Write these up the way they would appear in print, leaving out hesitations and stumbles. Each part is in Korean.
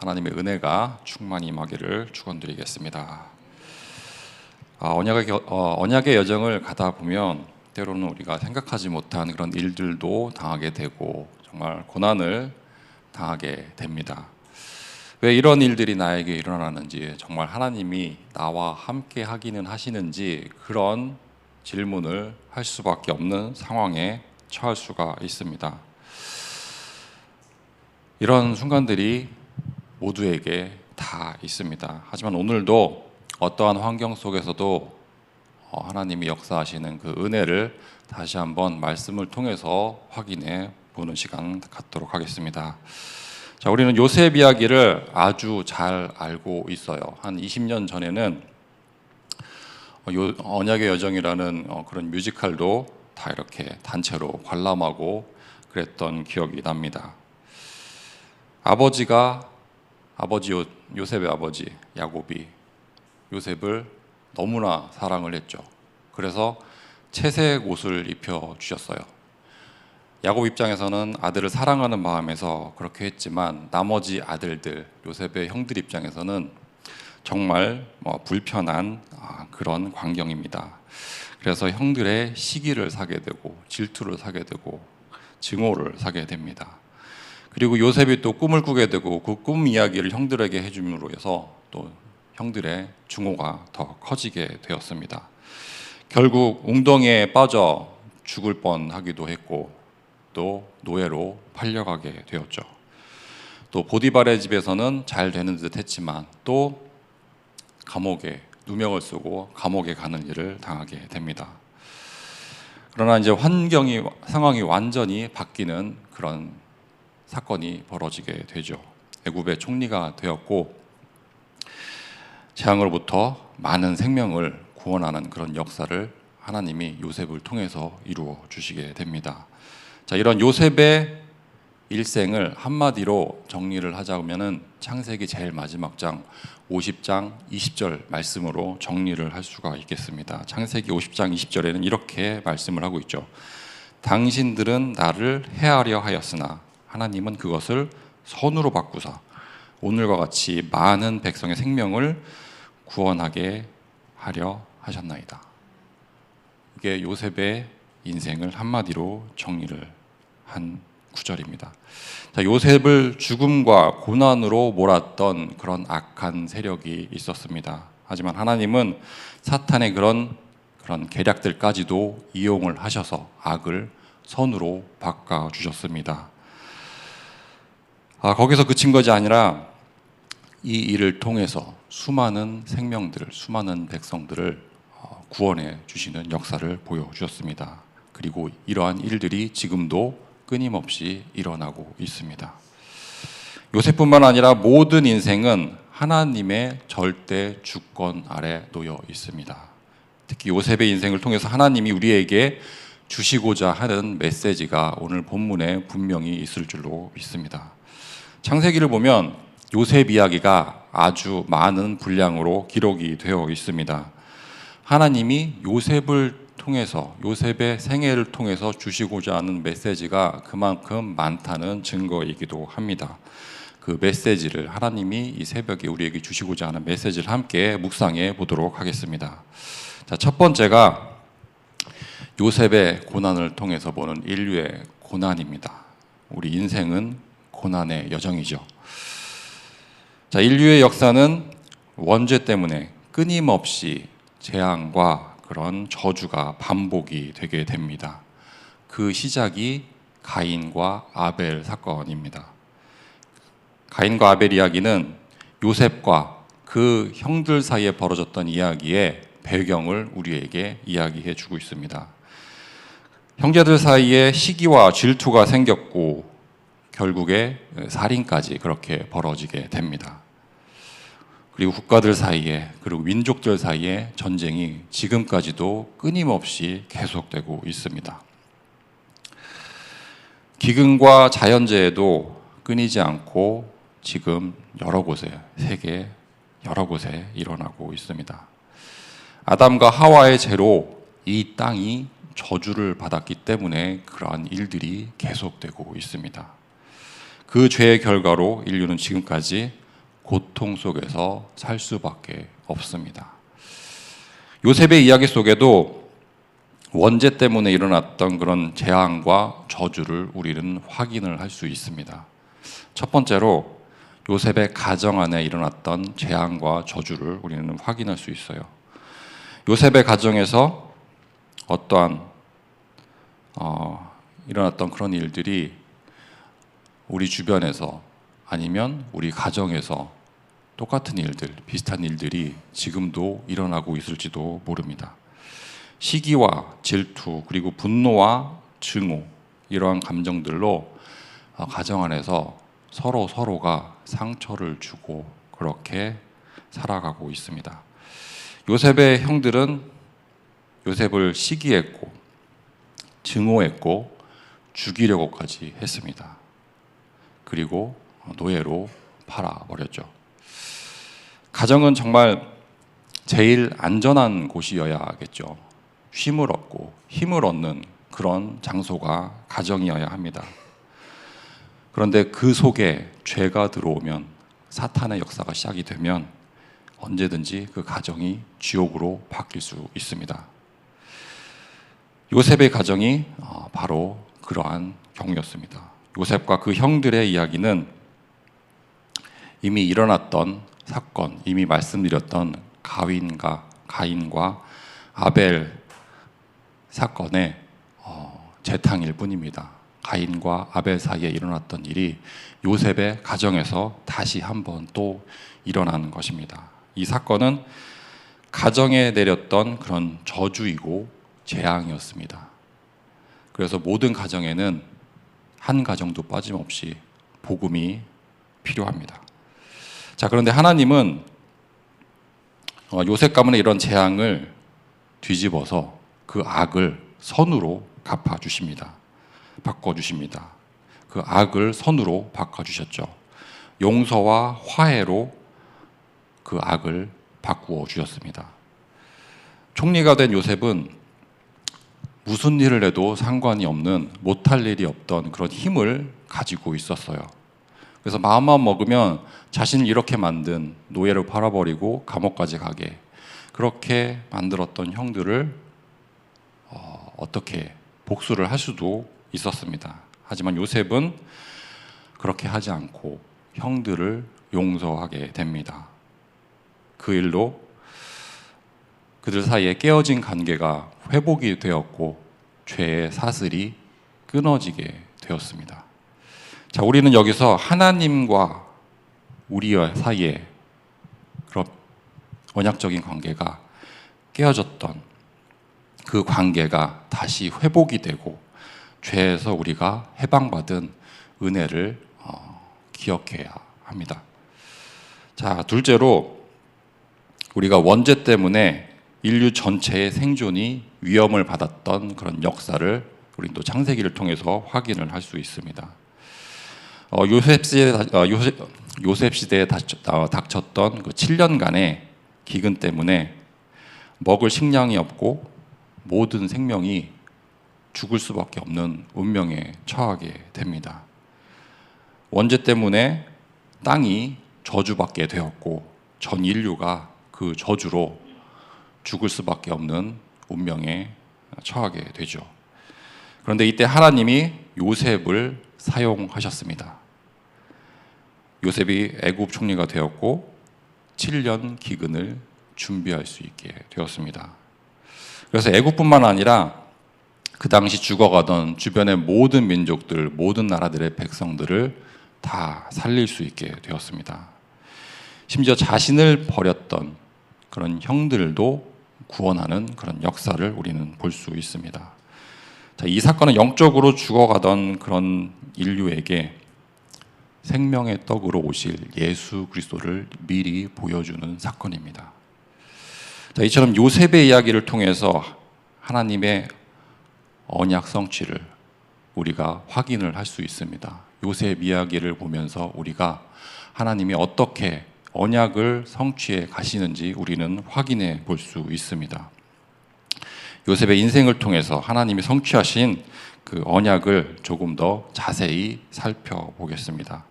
하나님의 은혜가 충만히 임하기를 축원드리겠습니다. 언약의 여정을 가다 보면 때로는 우리가 생각하지 못한 그런 일들도 당하게 되고 정말 고난을 당하게 됩니다. 왜 이런 일들이 나에게 일어나는지, 정말 하나님이 나와 함께 하기는 하시는지, 그런 질문을 할 수밖에 없는 상황에 처할 수가 있습니다. 이런 순간들이 모두에게 다 있습니다. 하지만 오늘도 어떠한 환경 속에서도 하나님이 역사하시는 그 은혜를 다시 한번 말씀을 통해서 확인해 보는 시간 갖도록 하겠습니다. 자, 우리는 요셉 이야기를 아주 잘 알고 있어요. 한 20년 전에는 언약의 여정이라는 그런 뮤지컬도 다 이렇게 단체로 관람하고 그랬던 기억이 납니다. 요셉의 아버지 야곱이 요셉을 너무나 사랑을 했죠. 그래서 채색 옷을 입혀 주셨어요. 야곱 입장에서는 아들을 사랑하는 마음에서 그렇게 했지만, 나머지 아들들, 요셉의 형들 입장에서는 정말 불편한 그런 광경입니다. 그래서 형들의 시기를 사게 되고 질투를 사게 되고 증오를 사게 됩니다. 그리고 요셉이 또 꿈을 꾸게 되고 그 꿈 이야기를 형들에게 해줌으로 해서 또 형들의 증오가 더 커지게 되었습니다. 결국 웅덩이에 빠져 죽을 뻔하기도 했고 또 노예로 팔려가게 되었죠. 또 보디발의 집에서는 잘 되는 듯 했지만 또 감옥에 누명을 쓰고 감옥에 가는 일을 당하게 됩니다. 그러나 이제 상황이 완전히 바뀌는 그런 사건이 벌어지게 되죠. 애굽의 총리가 되었고 재앙으로부터 많은 생명을 구원하는 그런 역사를 하나님이 요셉을 통해서 이루어 주시게 됩니다. 자, 이런 요셉의 일생을 한마디로 정리를 하자면은 창세기 제일 마지막 장 50장 20절 말씀으로 정리를 할 수가 있겠습니다. 창세기 50장 20절에는 이렇게 말씀을 하고 있죠. 당신들은 나를 해하려 하였으나 하나님은 그것을 선으로 바꾸사 오늘과 같이 많은 백성의 생명을 구원하게 하려 하셨나이다. 이게 요셉의 인생을 한마디로 정리를 한 구절입니다. 자, 요셉을 죽음과 고난으로 몰았던 그런 악한 세력이 있었습니다. 하지만 하나님은 사탄의 그런 계략들까지도 이용을 하셔서 악을 선으로 바꿔주셨습니다. 거기서 그친 것이 아니라 이 일을 통해서 수많은 생명들을, 수많은 백성들을 구원해 주시는 역사를 보여주셨습니다. 그리고 이러한 일들이 지금도 끊임없이 일어나고 있습니다. 요셉뿐만 아니라 모든 인생은 하나님의 절대 주권 아래 놓여 있습니다. 특히 요셉의 인생을 통해서 하나님이 우리에게 주시고자 하는 메시지가 오늘 본문에 분명히 있을 줄로 믿습니다. 창세기를 보면 요셉 이야기가 아주 많은 분량으로 기록이 되어 있습니다. 하나님이 요셉을 통해서, 요셉의 생애를 통해서 주시고자 하는 메시지가 그만큼 많다는 증거이기도 합니다. 그 메시지를 하나님이 이 새벽에 우리에게 주시고자 하는 메시지를 함께 묵상해 보도록 하겠습니다. 자, 첫 번째가 요셉의 고난을 통해서 보는 인류의 고난입니다. 우리 인생은 고난의 여정이죠. 자, 인류의 역사는 원죄 때문에 끊임없이 재앙과 그런 저주가 반복이 되게 됩니다. 그 시작이 가인과 아벨 사건입니다. 가인과 아벨 이야기는 요셉과 그 형들 사이에 벌어졌던 이야기의 배경을 우리에게 이야기해 주고 있습니다. 형제들 사이에 시기와 질투가 생겼고 결국에 살인까지 그렇게 벌어지게 됩니다. 그리고 국가들 사이에, 그리고 민족들 사이에 전쟁이 지금까지도 끊임없이 계속되고 있습니다. 기근과 자연재해도 끊이지 않고 지금 여러 곳에, 세계 여러 곳에 일어나고 있습니다. 아담과 하와의 죄로 이 땅이 저주를 받았기 때문에 그러한 일들이 계속되고 있습니다. 그 죄의 결과로 인류는 지금까지 고통 속에서 살 수밖에 없습니다. 요셉의 이야기 속에도 원죄 때문에 일어났던 그런 재앙과 저주를 우리는 확인을 할 수 있습니다. 첫 번째로 요셉의 가정 안에 일어났던 재앙과 저주를 우리는 확인할 수 있어요. 요셉의 가정에서 어떠한 일어났던 그런 일들이 우리 주변에서 아니면 우리 가정에서 똑같은 일들, 비슷한 일들이 지금도 일어나고 있을지도 모릅니다. 시기와 질투, 그리고 분노와 증오, 이러한 감정들로 가정 안에서 서로가 상처를 주고 그렇게 살아가고 있습니다. 요셉의 형들은 요셉을 시기했고 증오했고 죽이려고까지 했습니다. 그리고 노예로 팔아버렸죠. 가정은 정말 제일 안전한 곳이어야겠죠. 쉼을 얻고 힘을 얻는 그런 장소가 가정이어야 합니다. 그런데 그 속에 죄가 들어오면, 사탄의 역사가 시작이 되면 언제든지 그 가정이 지옥으로 바뀔 수 있습니다. 요셉의 가정이 바로 그러한 경우였습니다. 요셉과 그 형들의 이야기는 이미 일어났던 사건, 이미 말씀드렸던 가인과 아벨 사건의 재탕일 뿐입니다. 가인과 아벨 사이에 일어났던 일이 요셉의 가정에서 다시 한번 또 일어나는 것입니다. 이 사건은 가정에 내렸던 그런 저주이고 재앙이었습니다. 그래서 모든 가정에는 한 가정도 빠짐없이 복음이 필요합니다. 자, 그런데 하나님은 요셉 가문의 이런 재앙을 뒤집어서 그 악을 선으로 갚아주십니다. 바꿔주십니다. 그 악을 선으로 바꿔주셨죠. 용서와 화해로 그 악을 바꾸어 주셨습니다. 총리가 된 요셉은 무슨 일을 해도 상관이 없는, 못할 일이 없던 그런 힘을 가지고 있었어요. 그래서 마음만 먹으면 자신을 이렇게 만든, 노예로 팔아버리고 감옥까지 가게 그렇게 만들었던 형들을 어떻게 복수를 할 수도 있었습니다. 하지만 요셉은 그렇게 하지 않고 형들을 용서하게 됩니다. 그 일로 그들 사이에 깨어진 관계가 회복이 되었고 죄의 사슬이 끊어지게 되었습니다. 자, 우리는 여기서 하나님과 우리 사이에 그런 언약적인 관계가 깨어졌던 그 관계가 다시 회복이 되고 죄에서 우리가 해방받은 은혜를 기억해야 합니다. 자, 둘째로 우리가 원죄 때문에 인류 전체의 생존이 위험을 받았던 그런 역사를 우리는 또 창세기를 통해서 확인을 할 수 있습니다. 요셉 시대에 닥쳤던 그 7년간의 기근 때문에 먹을 식량이 없고 모든 생명이 죽을 수밖에 없는 운명에 처하게 됩니다. 원죄 때문에 땅이 저주받게 되었고 전 인류가 그 저주로 죽을 수밖에 없는 운명에 처하게 되죠. 그런데 이때 하나님이 요셉을 사용하셨습니다. 요셉이 애굽 총리가 되었고 7년 기근을 준비할 수 있게 되었습니다. 그래서 애굽뿐만 아니라 그 당시 죽어가던 주변의 모든 민족들, 모든 나라들의 백성들을 다 살릴 수 있게 되었습니다. 심지어 자신을 버렸던 그런 형들도 구원하는 그런 역사를 우리는 볼 수 있습니다. 자, 이 사건은 영적으로 죽어가던 그런 인류에게 생명의 떡으로 오실 예수 그리스도를 미리 보여주는 사건입니다. 자, 이처럼 요셉의 이야기를 통해서 하나님의 언약 성취를 우리가 확인을 할 수 있습니다. 요셉 이야기를 보면서 우리가 하나님이 어떻게 언약을 성취해 가시는지 우리는 확인해 볼 수 있습니다. 요셉의 인생을 통해서 하나님이 성취하신 그 언약을 조금 더 자세히 살펴보겠습니다.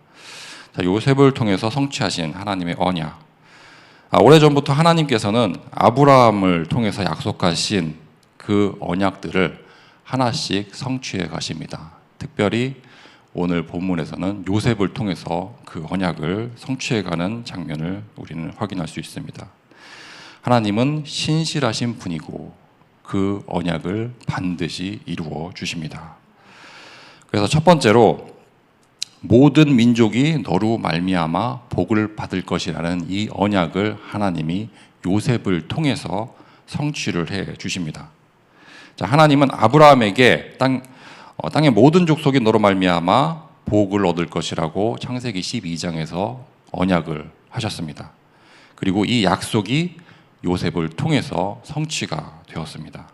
자, 요셉을 통해서 성취하신 하나님의 언약. 오래전부터 하나님께서는 아브라함을 통해서 약속하신 그 언약들을 하나씩 성취해 가십니다. 특별히 오늘 본문에서는 요셉을 통해서 그 언약을 성취해 가는 장면을 우리는 확인할 수 있습니다. 하나님은 신실하신 분이고 그 언약을 반드시 이루어 주십니다. 그래서 첫 번째로 모든 민족이 너로 말미암아 복을 받을 것이라는 이 언약을 하나님이 요셉을 통해서 성취를 해 주십니다. 자, 하나님은 아브라함에게 땅의 모든 족속이 너로 말미암아 복을 얻을 것이라고 창세기 12장에서 언약을 하셨습니다. 그리고 이 약속이 요셉을 통해서 성취가 되었습니다.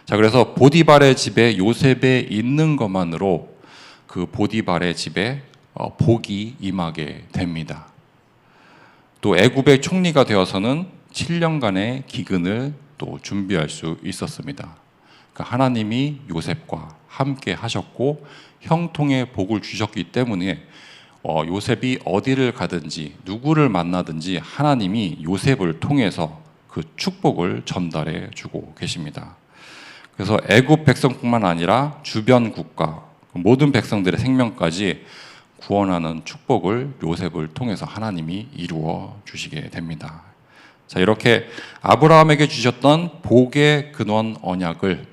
자, 그래서 보디발의 집에 요셉에 있는 것만으로 그 보디발의 집에 복이 임하게 됩니다. 또 애굽의 총리가 되어서는 7년간의 기근을 또 준비할 수 있었습니다. 그러니까 하나님이 요셉과 함께 하셨고 형통의 복을 주셨기 때문에 요셉이 어디를 가든지 누구를 만나든지 하나님이 요셉을 통해서 그 축복을 전달해 주고 계십니다. 그래서 애굽 백성뿐만 아니라 주변 국가 모든 백성들의 생명까지 구원하는 축복을 요셉을 통해서 하나님이 이루어 주시게 됩니다. 자, 이렇게 아브라함에게 주셨던 복의 근원 언약을,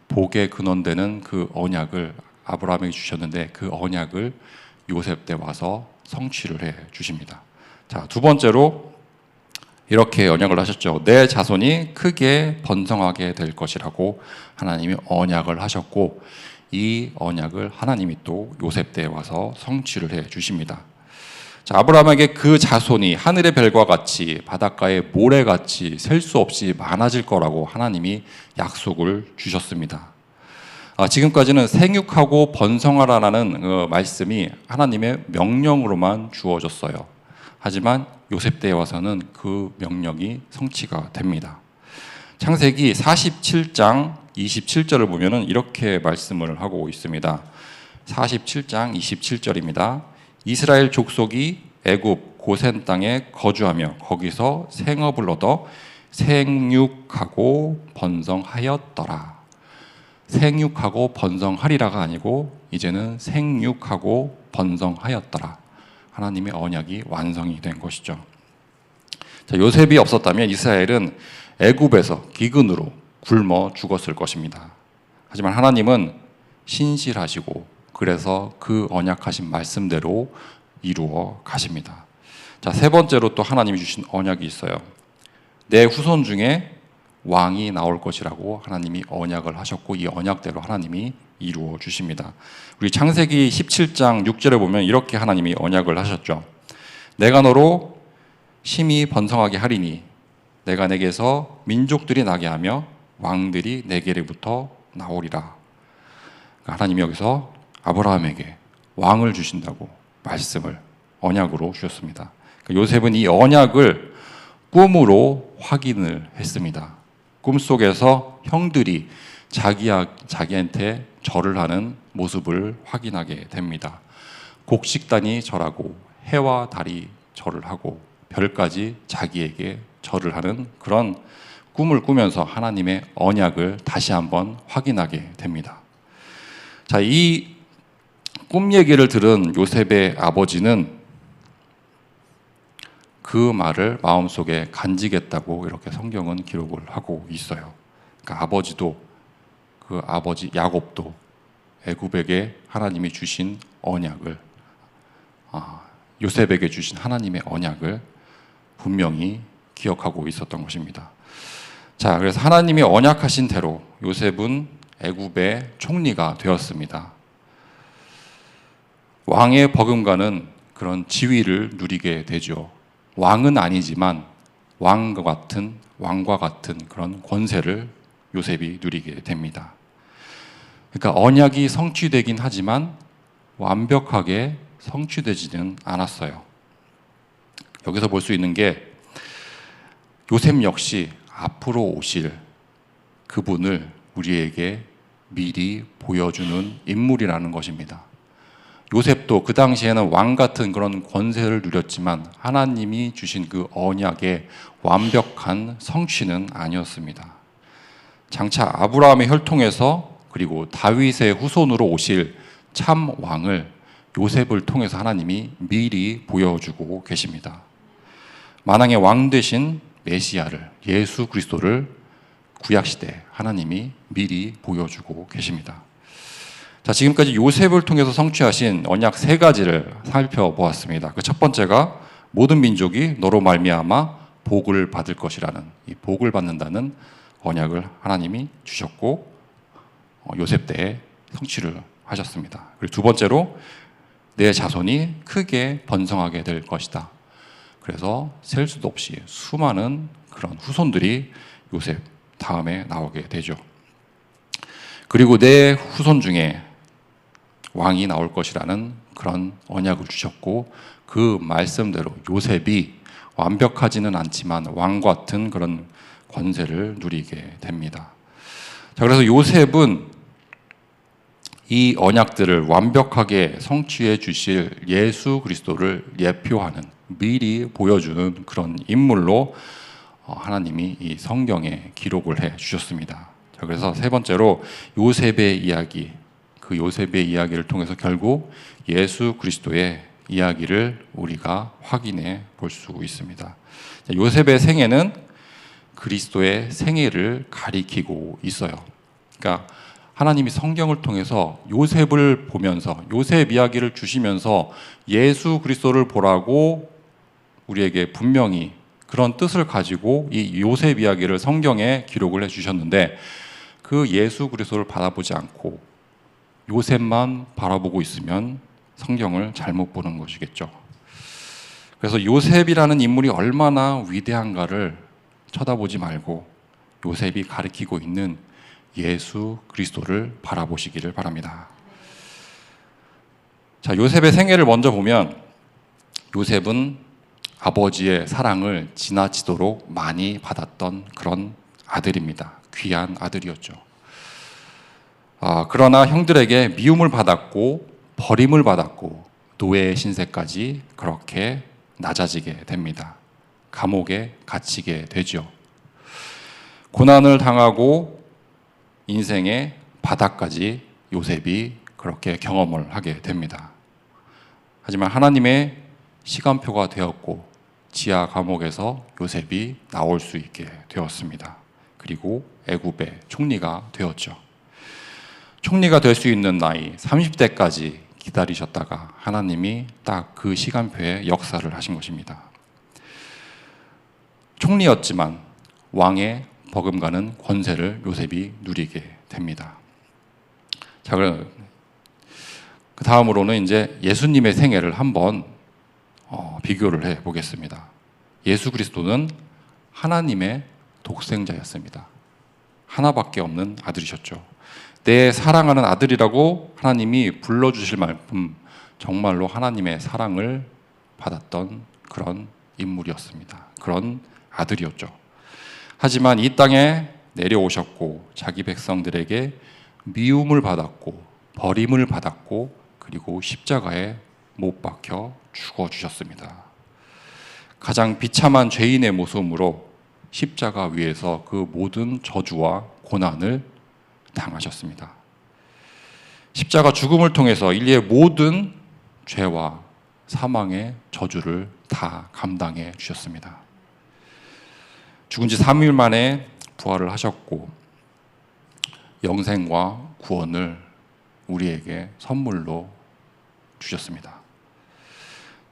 복의 근원되는 그 언약을 아브라함에게 주셨는데 그 언약을 요셉 때 와서 성취를 해 주십니다. 자, 두 번째로 이렇게 언약을 하셨죠. 내 자손이 크게 번성하게 될 것이라고 하나님이 언약을 하셨고 이 언약을 하나님이 또 요셉 때에 와서 성취를 해 주십니다. 자, 아브라함에게 그 자손이 하늘의 별과 같이 바닷가의 모래같이 셀 수 없이 많아질 거라고 하나님이 약속을 주셨습니다. 지금까지는 생육하고 번성하라는 말씀이 하나님의 명령으로만 주어졌어요. 하지만 요셉 때에 와서는 그 명령이 성취가 됩니다. 창세기 47장 27절을 보면은 이렇게 말씀을 하고 있습니다. 47장 27절입니다. 이스라엘 족속이 애굽 고센 땅에 거주하며 거기서 생업을 얻어 생육하고 번성하였더라. 생육하고 번성하리라가 아니고 이제는 생육하고 번성하였더라. 하나님의 언약이 완성이 된 것이죠. 자, 요셉이 없었다면 이스라엘은 애굽에서 기근으로 굶어 죽었을 것입니다. 하지만 하나님은 신실하시고 그래서 그 언약하신 말씀대로 이루어 가십니다. 자, 세 번째로 또 하나님이 주신 언약이 있어요. 내 후손 중에 왕이 나올 것이라고 하나님이 언약을 하셨고 이 언약대로 하나님이 이루어 주십니다. 우리 창세기 17장 6절에 보면 이렇게 하나님이 언약을 하셨죠. 내가 너로 심히 번성하게 하리니 내가 내게서 민족들이 나게 하며 왕들이 내게로부터 나오리라. 그러니까 하나님이 여기서 아브라함에게 왕을 주신다고 말씀을 언약으로 주셨습니다. 그러니까 요셉은 이 언약을 꿈으로 확인을 했습니다. 꿈속에서 형들이 자기한테 절을 하는 모습을 확인하게 됩니다. 곡식단이 절하고 해와 달이 절을 하고 별까지 자기에게 절을 하는 그런 꿈을 꾸면서 하나님의 언약을 다시 한번 확인하게 됩니다. 자, 이 꿈 얘기를 들은 요셉의 아버지는 그 말을 마음속에 간직했다고 이렇게 성경은 기록을 하고 있어요. 그러니까 아버지도 그 아버지 야곱도 애굽에게 하나님이 주신 언약을 요셉에게 주신 하나님의 언약을 분명히 기억하고 있었던 것입니다. 자, 그래서 하나님이 언약하신 대로 요셉은 애굽의 총리가 되었습니다. 왕의 버금가는 그런 지위를 누리게 되죠. 왕은 아니지만 왕과 같은 그런 권세를 요셉이 누리게 됩니다. 그러니까 언약이 성취되긴 하지만 완벽하게 성취되지는 않았어요. 여기서 볼 수 있는 게 요셉 역시 앞으로 오실 그분을 우리에게 미리 보여주는 인물이라는 것입니다. 요셉도 그 당시에는 왕 같은 그런 권세를 누렸지만 하나님이 주신 그 언약의 완벽한 성취는 아니었습니다. 장차 아브라함의 혈통에서 그리고 다윗의 후손으로 오실 참 왕을 요셉을 통해서 하나님이 미리 보여주고 계십니다. 만왕의 왕 되신 메시아를, 예수 그리스도를 구약시대 하나님이 미리 보여주고 계십니다. 자, 지금까지 요셉을 통해서 성취하신 언약 세 가지를 살펴보았습니다. 그 첫 번째가 모든 민족이 너로 말미암아 복을 받을 것이라는, 이 복을 받는다는 언약을 하나님이 주셨고 요셉 때에 성취를 하셨습니다. 그리고 두 번째로 내 자손이 크게 번성하게 될 것이다. 그래서 셀 수도 없이 수많은 그런 후손들이 요셉 다음에 나오게 되죠. 그리고 내 후손 중에 왕이 나올 것이라는 그런 언약을 주셨고 그 말씀대로 요셉이 완벽하지는 않지만 왕 같은 그런 권세를 누리게 됩니다. 자, 그래서 요셉은 이 언약들을 완벽하게 성취해 주실 예수 그리스도를 예표하는, 미리 보여주는 그런 인물로 하나님이 이 성경에 기록을 해 주셨습니다. 자, 그래서 세 번째로 요셉의 이야기, 그 요셉의 이야기를 통해서 결국 예수 그리스도의 이야기를 우리가 확인해 볼 수 있습니다. 자, 요셉의 생애는 그리스도의 생애를 가리키고 있어요. 그러니까 하나님이 성경을 통해서 요셉을 보면서 요셉 이야기를 주시면서 예수 그리스도를 보라고 우리에게 분명히 그런 뜻을 가지고 이 요셉 이야기를 성경에 기록을 해주셨는데 그 예수 그리스도를 바라보지 않고 요셉만 바라보고 있으면 성경을 잘못 보는 것이겠죠. 그래서 요셉이라는 인물이 얼마나 위대한가를 쳐다보지 말고 요셉이 가리키고 있는 예수 그리스도를 바라보시기를 바랍니다. 자, 요셉의 생애를 먼저 보면 요셉은 아버지의 사랑을 지나치도록 많이 받았던 그런 아들입니다. 귀한 아들이었죠. 그러나 형들에게 미움을 받았고 버림을 받았고 노예의 신세까지 그렇게 낮아지게 됩니다. 감옥에 갇히게 되죠. 고난을 당하고 인생의 바닥까지 요셉이 그렇게 경험을 하게 됩니다. 하지만 하나님의 시간표가 되었고 지하 감옥에서 요셉이 나올 수 있게 되었습니다. 그리고 애굽의 총리가 되었죠. 총리가 될 수 있는 나이 30대까지 기다리셨다가 하나님이 딱 그 시간표에 역사를 하신 것입니다. 총리였지만 왕의 버금가는 권세를 요셉이 누리게 됩니다. 자, 그럼 그 다음으로는 이제 예수님의 생애를 한번 비교를 해 보겠습니다. 예수 그리스도는 하나님의 독생자였습니다. 하나밖에 없는 아들이셨죠. 내 사랑하는 아들이라고 하나님이 불러주실 만큼 정말로 하나님의 사랑을 받았던 그런 인물이었습니다. 그런 아들이었죠. 하지만 이 땅에 내려오셨고 자기 백성들에게 미움을 받았고 버림을 받았고 그리고 십자가에 못 박혀 죽어주셨습니다. 가장 비참한 죄인의 모습으로 십자가 위에서 그 모든 저주와 고난을 당하셨습니다. 십자가 죽음을 통해서 인류의 모든 죄와 사망의 저주를 다 감당해 주셨습니다. 죽은 지 3일 만에 부활을 하셨고 영생과 구원을 우리에게 선물로 주셨습니다.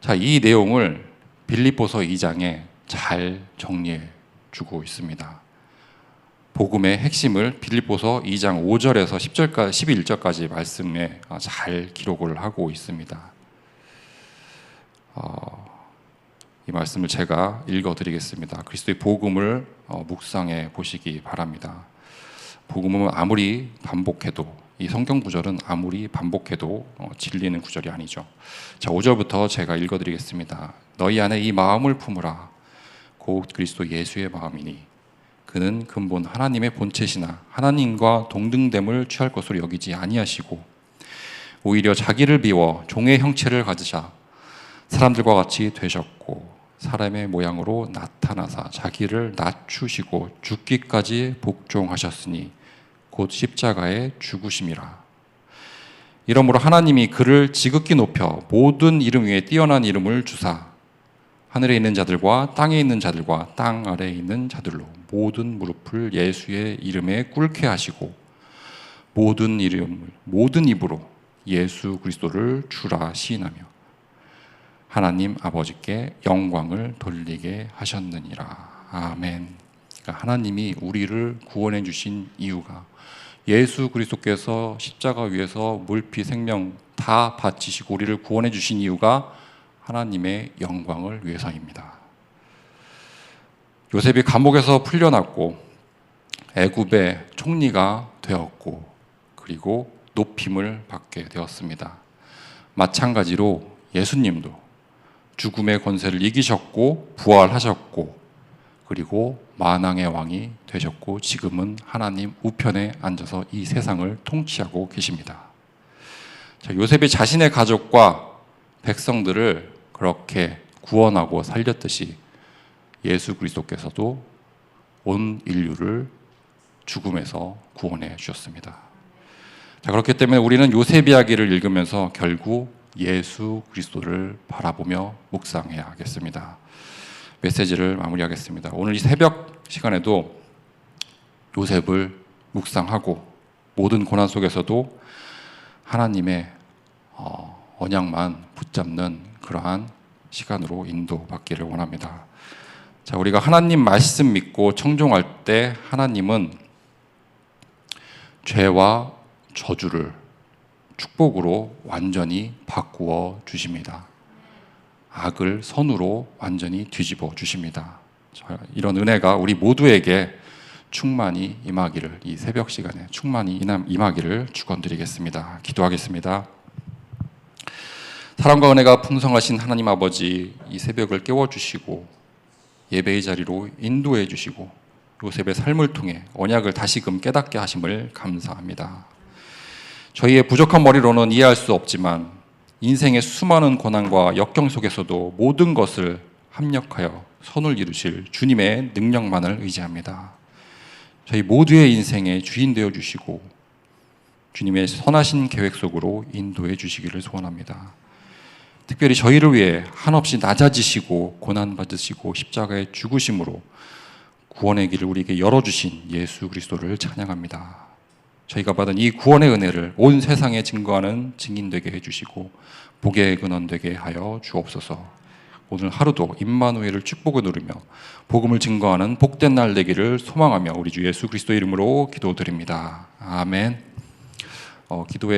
자, 이 내용을 빌립보서 2장에 잘 정리해 주고 있습니다. 복음의 핵심을 빌립보서 2장 5절에서 10절까지 11절까지 말씀에 잘 기록을 하고 있습니다. 이 말씀을 제가 읽어드리겠습니다. 그리스도의 복음을 묵상해 보시기 바랍니다. 복음은 아무리 반복해도 이 성경 구절은 아무리 반복해도 질리는 구절이 아니죠. 자, 5절부터 제가 읽어드리겠습니다. 너희 안에 이 마음을 품으라. 곧 그리스도 예수의 마음이니 그는 근본 하나님의 본체시나 하나님과 동등됨을 취할 것으로 여기지 아니하시고 오히려 자기를 비워 종의 형체를 가지사 사람들과 같이 되셨고 사람의 모양으로 나타나사 자기를 낮추시고 죽기까지 복종하셨으니 곧 십자가에 죽으심이라. 이러므로 하나님이 그를 지극히 높여 모든 이름 위에 뛰어난 이름을 주사 하늘에 있는 자들과 땅에 있는 자들과 땅 아래에 있는 자들로 모든 무릎을 예수의 이름에 꿇게 하시고 모든 입으로 예수 그리스도를 주라 시인하며 하나님 아버지께 영광을 돌리게 하셨느니라. 아멘. 그러니까 하나님이 우리를 구원해 주신 이유가 예수 그리스도께서 십자가 위에서 물피 생명 다 바치시고 우리를 구원해 주신 이유가 하나님의 영광을 위해서입니다. 요셉이 감옥에서 풀려났고 애굽의 총리가 되었고 그리고 높임을 받게 되었습니다. 마찬가지로 예수님도 죽음의 권세를 이기셨고 부활하셨고 그리고 만왕의 왕이 되셨고 지금은 하나님 우편에 앉아서 이 세상을 통치하고 계십니다. 자, 요셉이 자신의 가족과 백성들을 그렇게 구원하고 살렸듯이 예수 그리스도께서도 온 인류를 죽음에서 구원해 주셨습니다. 자, 그렇기 때문에 우리는 요셉 이야기를 읽으면서 결국 예수 그리스도를 바라보며 묵상해야겠습니다. 메시지를 마무리하겠습니다. 오늘 이 새벽 시간에도 요셉을 묵상하고 모든 고난 속에서도 하나님의 언약만 붙잡는 그러한 시간으로 인도받기를 원합니다. 자, 우리가 하나님 말씀 믿고 청종할 때 하나님은 죄와 저주를 축복으로 완전히 바꾸어 주십니다. 악을 선으로 완전히 뒤집어 주십니다. 이런 은혜가 우리 모두에게 충만히 임하기를 이 새벽 시간에 충만히 임하기를 축원드리겠습니다. 기도하겠습니다. 사랑과 은혜가 풍성하신 하나님 아버지, 이 새벽을 깨워주시고 예배의 자리로 인도해 주시고 요셉의 삶을 통해 언약을 다시금 깨닫게 하심을 감사합니다. 저희의 부족한 머리로는 이해할 수 없지만 인생의 수많은 고난과 역경 속에서도 모든 것을 합력하여 선을 이루실 주님의 능력만을 의지합니다. 저희 모두의 인생의 주인 되어 주시고 주님의 선하신 계획 속으로 인도해 주시기를 소원합니다. 특별히 저희를 위해 한없이 낮아지시고 고난받으시고 십자가에 죽으심으로 구원의 길을 우리에게 열어주신 예수 그리스도를 찬양합니다. 저희가 받은 이 구원의 은혜를 온 세상에 증거하는 증인 되게 해주시고 복의 근원 되게 하여 주옵소서. 오늘 하루도 임마누엘을 축복을 누리며 복음을 증거하는 복된 날 되기를 소망하며 우리 주 예수 그리스도 이름으로 기도드립니다. 아멘. 기도에